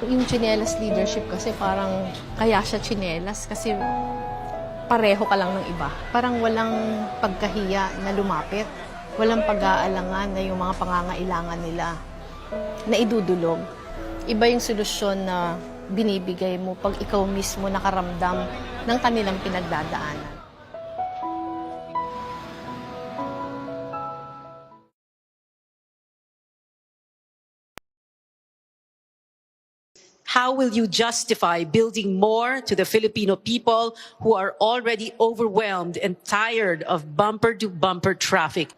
Yung tsinelas leadership kasi parang kaya siya tsinelas kasi pareho ka lang ng iba. Parang walang pagkahiya na lumapit. Walang pag-aalangan na yung mga pangangailangan nila na idudulog. Iba yung solusyon na binibigay mo pag ikaw mismo nakaramdam ng kanilang pinagdadaanan. How will you justify building more to the Filipino people who are already overwhelmed and tired of bumper-to-bumper traffic?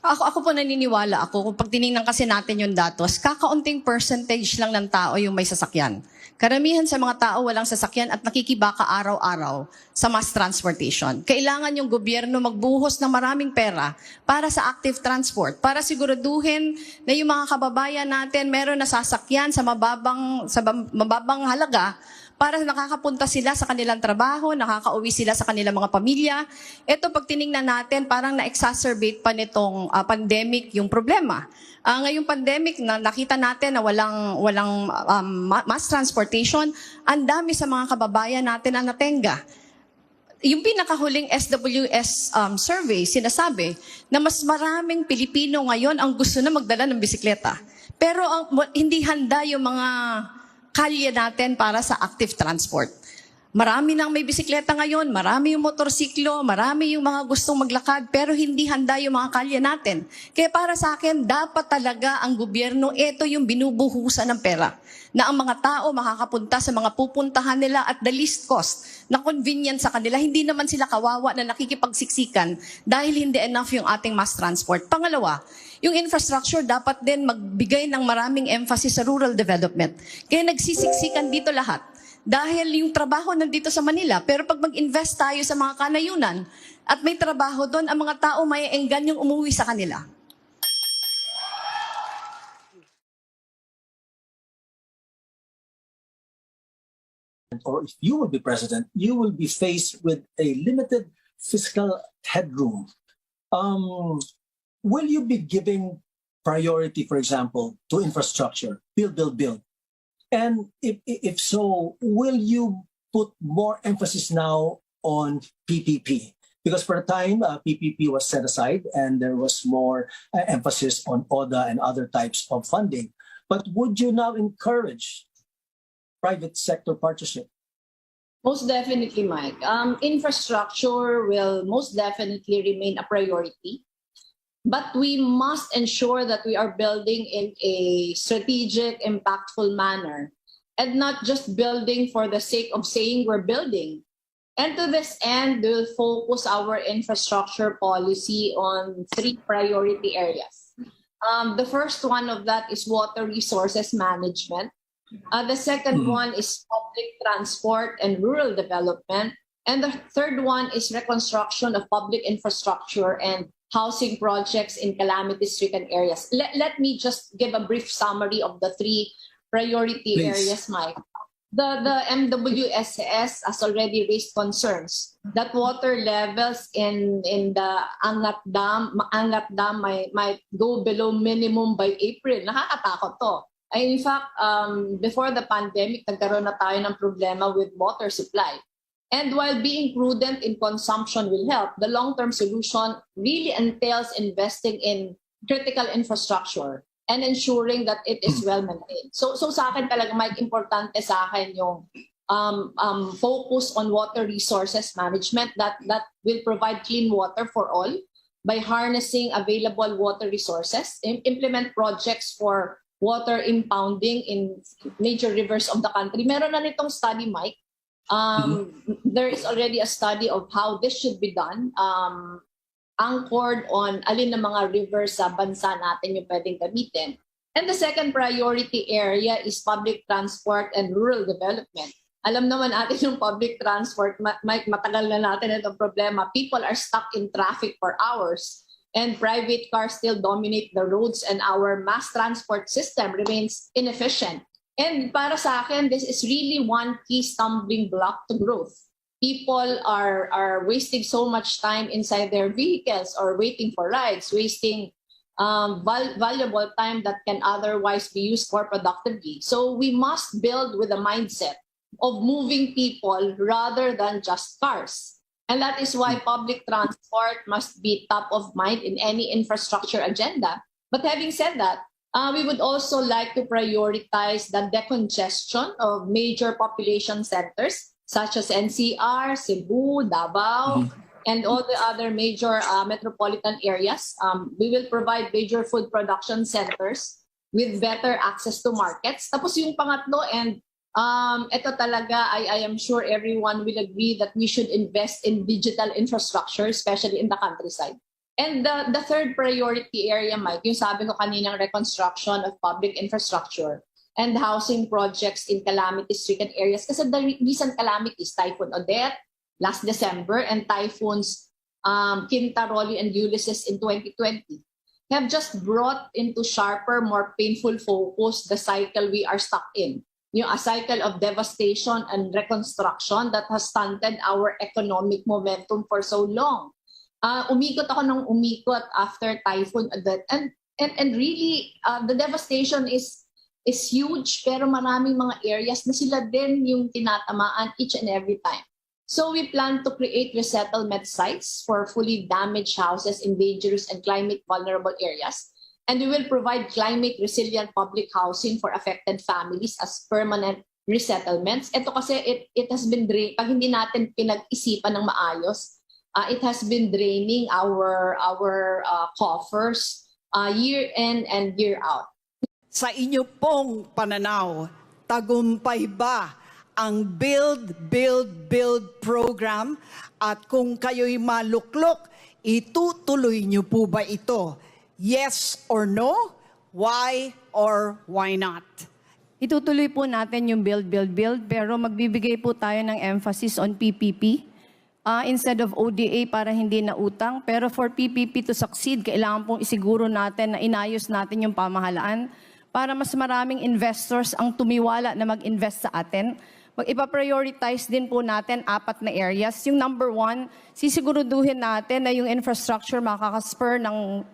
Ako po naniniwala ako, kung pag tinignan kasi natin yung datos, kakaunting percentage lang ng tao yung may sasakyan. Karamihan sa mga tao walang sasakyan at nakikibaka araw-araw sa mass transportation. Kailangan yung gobyerno magbuhos ng maraming pera para sa active transport, para siguraduhin na yung mga kababayan natin meron na sasakyan sa mababang halaga para nakakapunta sila sa kanilang trabaho, nakakauwi sila sa kanilang mga pamilya. Ito pag tinignan natin, parang na-exacerbate pa nitong pandemic yung problema. Ngayong pandemic, nakita natin na walang mass transportation, ang dami sa mga kababayan natin ang natenga. Yung pinakahuling SWS survey, sinasabi na mas maraming Pilipino ngayon ang gusto na magdala ng bisikleta. Pero hindi handa yung mga kalye natin para sa active transport. Marami nang may bisikleta ngayon, marami yung motorsiklo, marami yung mga gustong maglakad, pero hindi handa yung mga kalye natin. Kaya para sa akin, dapat talaga ang gobyerno, ito yung binubuhusan ng pera. Na ang mga tao makakapunta sa mga pupuntahan nila at the least cost, na convenient sa kanila. Hindi naman sila kawawa na nakikipagsiksikan dahil hindi enough yung ating mass transport. Pangalawa, yung infrastructure dapat din magbigay ng maraming emphasis sa rural development. Kaya nagsisiksikan dito lahat. Dahil yung trabaho nandito sa Manila, pero pag mag-invest tayo sa mga kanayunan at may trabaho doon, ang mga tao may enggan yung umuwi sa kanila. Or if you will be president, you will be faced with a limited fiscal headroom. Will you be giving priority, for example, to infrastructure, build? And if so, will you put more emphasis now on PPP? Because for a time, PPP was set aside and there was more emphasis on ODA and other types of funding. But would you now encourage private sector partnership? Most definitely, Mike. Infrastructure will most definitely remain a priority. But we must ensure that we are building in a strategic, impactful manner and not just building for the sake of saying we're building. And to this end, we'll focus our infrastructure policy on 3 priority areas. The first one of that is water resources management. The second one is public transport and rural development. And the third one is reconstruction of public infrastructure and housing projects in calamity-stricken areas. Let me just give a brief summary of the 3 priority areas, Mike. The MWSS has already raised concerns that water levels in the Angat Dam might go below minimum by April. Nakakatakot to. In fact, before the pandemic, nagkaroon na tayo ng problema with water supply. And while being prudent in consumption will help, the long-term solution really entails investing in critical infrastructure and ensuring that it is well maintained. So sa akin talaga, Mike, importante sa akin yung focus on water resources management that will provide clean water for all by harnessing available water resources, implement projects for water impounding in major rivers of the country. Meron na nitong study, Mike. There is already a study of how this should be done, anchored on alin na mga rivers sa bansa natin yung pwedeng gamitin. And the second priority area is public transport and rural development. Alam naman natin yung public transport, Mike, matagal na natin itong problema. People are stuck in traffic for hours and private cars still dominate the roads and our mass transport system remains inefficient. And para sa akin, this is really one key stumbling block to growth. People are wasting so much time inside their vehicles or waiting for rides, wasting valuable time that can otherwise be used more productively. So we must build with a mindset of moving people rather than just cars. And that is why public transport must be top of mind in any infrastructure agenda. But having said that, we would also like to prioritize the decongestion of major population centers such as NCR, Cebu, Davao, and all the other major metropolitan areas. We will provide major food production centers with better access to markets. Tapos yung pangatlo, and ito talaga, I am sure everyone will agree that we should invest in digital infrastructure, especially in the countryside. And the third priority area, Mike, yung sabi ko kaninang reconstruction of public infrastructure and housing projects in calamity-stricken areas. Kasi the recent calamities, Typhoon Odette last December and typhoons Kintaroli and Ulysses in 2020, have just brought into sharper, more painful focus the cycle we are stuck in. A cycle of devastation and reconstruction that has stunted our economic momentum for so long. Umikot ako ng umikot after Typhoon Odette. And really, the devastation is huge, pero maraming mga areas na sila din yung tinatamaan each and every time. So we plan to create resettlement sites for fully damaged houses in dangerous and climate vulnerable areas. And we will provide climate resilient public housing for affected families as permanent resettlements. Ito kasi it has been pag hindi natin pinag-isipan ng maayos, it has been draining our coffers year in and year out. Sa inyo pong pananaw, tagumpay ba ang Build, Build, Build program? At kung kayo'y maluklok, itutuloy niyo po ba ito? Yes or no? Why or why not? Itutuloy po natin yung build, build, build, pero magbibigay po tayo ng emphasis on PPP instead of ODA para hindi na utang. Pero for PPP to succeed, kailangan pong isiguro natin na inayos natin yung pamahalaan para mas maraming investors ang tumiwala na mag-invest sa atin. Ipa-prioritize din po natin 4 na areas. Yung number 1, sisiguruduhin natin na yung infrastructure makakaspur ng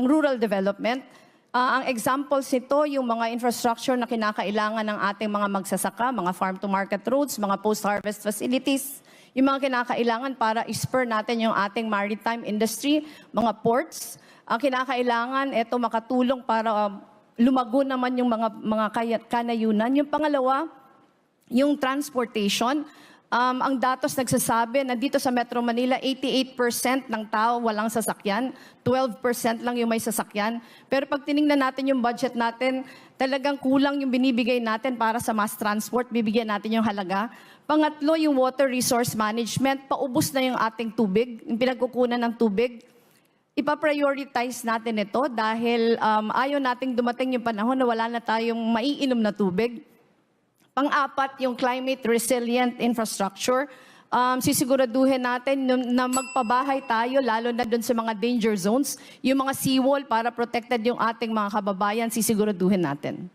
rural development. Ang examples nito, yung mga infrastructure na kinakailangan ng ating mga magsasaka, mga farm-to-market roads, mga post-harvest facilities, yung mga kinakailangan para ispur natin yung ating maritime industry, mga ports. Ang kinakailangan, ito makatulong para lumago naman yung mga kanayunan. Yung pangalawa, yung transportation. Ang datos nagsasabi na dito sa Metro Manila, 88% ng tao walang sasakyan, 12% lang yung may sasakyan. Pero pag tinignan natin yung budget natin, talagang kulang yung binibigay natin para sa mass transport, bibigyan natin yung halaga. Pangatlo, yung water resource management, paubos na yung ating tubig, yung pinagkukunan ng tubig. Ipa-prioritize natin ito dahil ayaw nating dumating yung panahon na wala na tayong maiinom na tubig. Pang-apat, yung climate resilient infrastructure. Sisiguraduhin natin na magpabahay tayo, lalo na dun sa mga danger zones. Yung mga seawall para protected yung ating mga kababayan, sisiguraduhin natin.